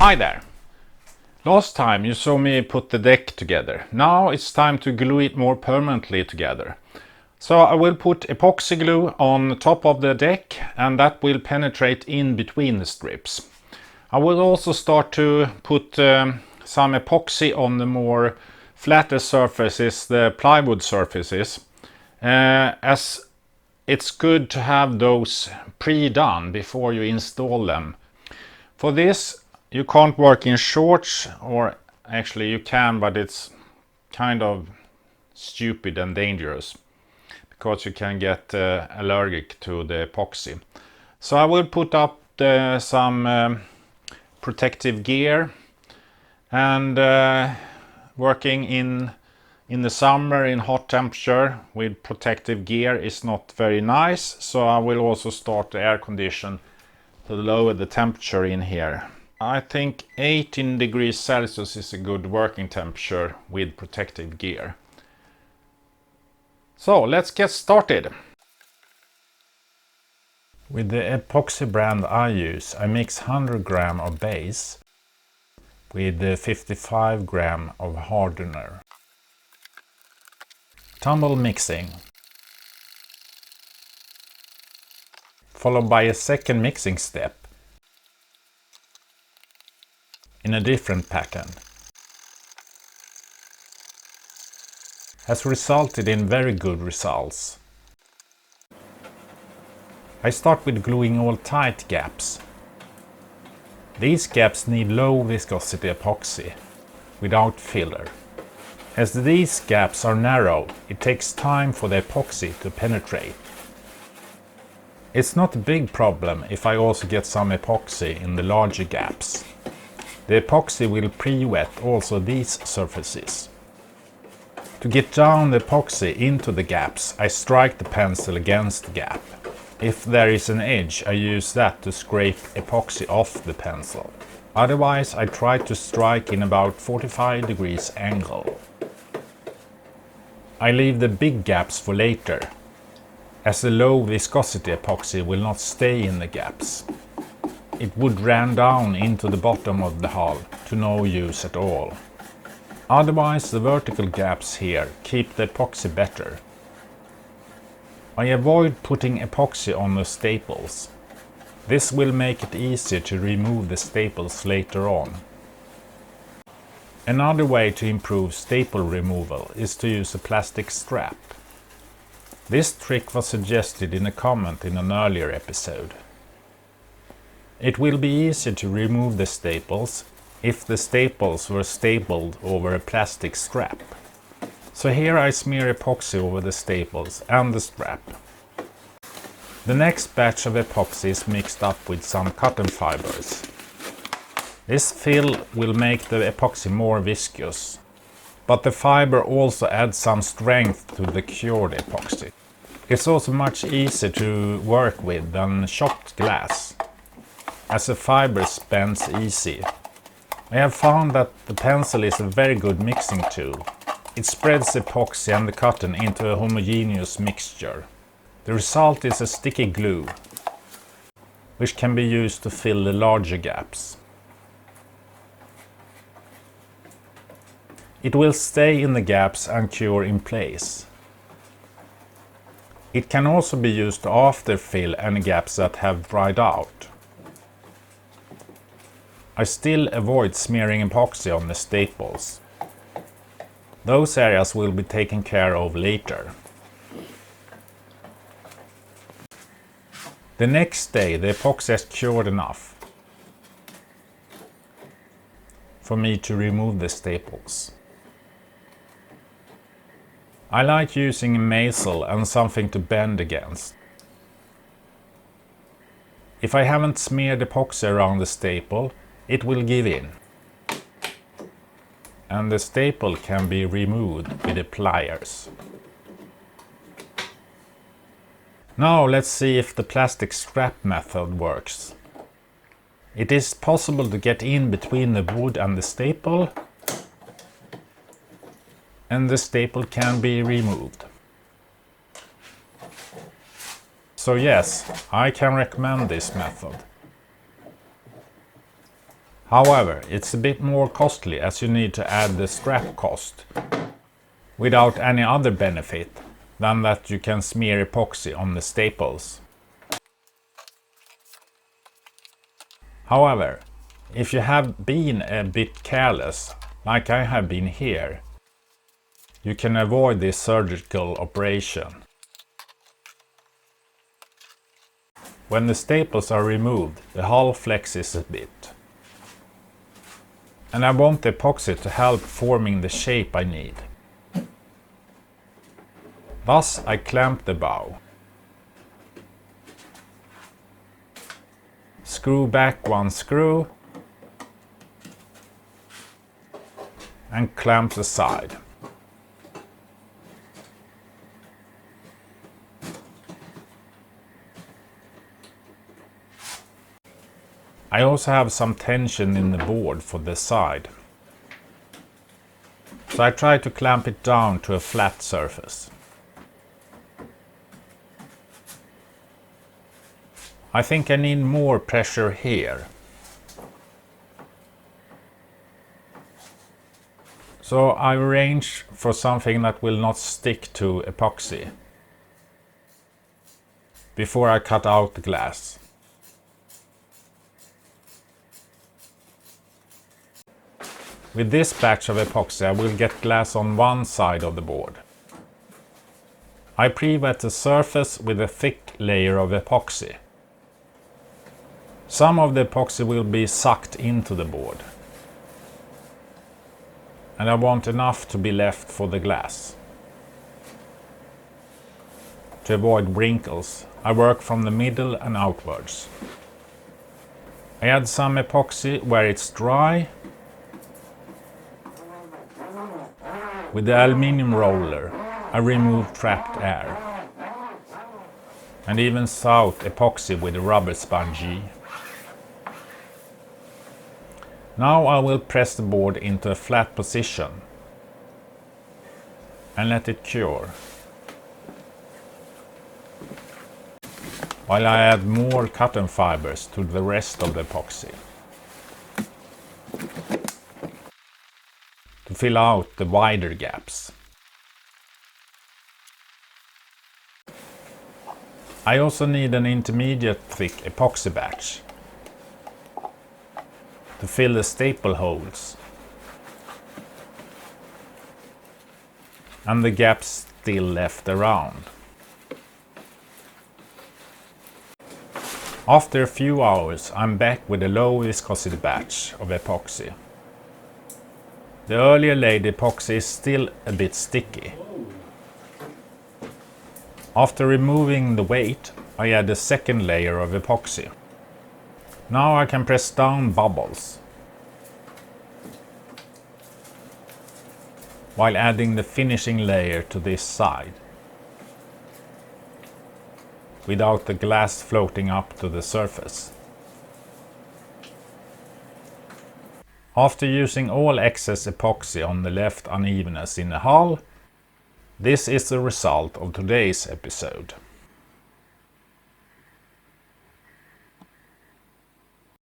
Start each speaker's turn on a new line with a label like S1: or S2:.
S1: Hi there! Last time you saw me put the deck together. Now it's time to glue it more permanently together. So I will put epoxy glue on top of the deck and that will penetrate in between the strips. I will also start to put some epoxy on the more flatter surfaces, the plywood surfaces, as it's good to have those pre-done before you install them. For this you can't work in shorts, or actually you can, but it's kind of stupid and dangerous because you can get allergic to the epoxy. So I will put up some protective gear, and working in the summer in hot temperature with protective gear is not very nice, so I will also start the air condition to lower the temperature in here. I think 18 degrees Celsius is a good working temperature with protective gear. So let's get started. With the epoxy brand I use, I mix 100 gram of base with 55 gram of hardener. Tumble mixing, followed by a second mixing step in a different pattern, has resulted in very good results. I start with gluing all tight gaps. These gaps need low viscosity epoxy, without filler. As these gaps are narrow, it takes time for the epoxy to penetrate. It's not a big problem if I also get some epoxy in the larger gaps. The epoxy will pre-wet also these surfaces. To get down the epoxy into the gaps, I strike the pencil against the gap. If there is an edge, I use that to scrape epoxy off the pencil. Otherwise, I try to strike in about 45 degrees angle. I leave the big gaps for later, as the low viscosity epoxy will not stay in the gaps. It would run down into the bottom of the hull to no use at all. Otherwise, the vertical gaps here keep the epoxy better. I avoid putting epoxy on the staples. This will make it easier to remove the staples later on. Another way to improve staple removal is to use a plastic strap. This trick was suggested in a comment in an earlier episode. It will be easier to remove the staples if the staples were stapled over a plastic strap. So here I smear epoxy over the staples and the strap. The next batch of epoxy is mixed up with some cotton fibers. This fill will make the epoxy more viscous, but the fiber also adds some strength to the cured epoxy. It's also much easier to work with than chopped glass, as the fibers bends easy. I have found that the pencil is a very good mixing tool. It spreads the epoxy and the cotton into a homogeneous mixture. The result is a sticky glue, which can be used to fill the larger gaps. It will stay in the gaps and cure in place. It can also be used to after fill any gaps that have dried out. I still avoid smearing epoxy on the staples. Those areas will be taken care of later. The next day the epoxy has cured enough for me to remove the staples. I like using a mazel and something to bend against. If I haven't smeared epoxy around the staple, it will give in, and the staple can be removed with the pliers. Now let's see if the plastic strap method works. It is possible to get in between the wood and the staple, and the staple can be removed. So yes, I can recommend this method. However, it's a bit more costly as you need to add the strap cost, without any other benefit than that you can smear epoxy on the staples. However, if you have been a bit careless, like I have been here, you can avoid this surgical operation. When the staples are removed, the hull flexes a bit. And I want the epoxy to help forming the shape I need. Thus I clamp the bow. Screw back one screw and clamp the side. I also have some tension in the board for the side, so I try to clamp it down to a flat surface. I think I need more pressure here. So I arrange for something that will not stick to epoxy before I cut out the glass. With this batch of epoxy I will get glass on one side of the board. I pre-wet the surface with a thick layer of epoxy. Some of the epoxy will be sucked into the board, and I want enough to be left for the glass. To avoid wrinkles, I work from the middle and outwards. I add some epoxy where it's dry. With the aluminium roller, I remove trapped air and evens out epoxy with a rubber sponge. Now I will press the board into a flat position and let it cure, while I add more cotton fibers to the rest of the epoxy to fill out the wider gaps. I also need an intermediate thick epoxy batch to fill the staple holes and the gaps still left around. After a few hours I'm back with a low viscosity batch of epoxy. The earlier laid epoxy is still a bit sticky. After removing the weight, I add a second layer of epoxy. Now I can press down bubbles, while adding the finishing layer to this side, without the glass floating up to the surface. After using all excess epoxy on the left unevenness in the hull, this is the result of today's episode.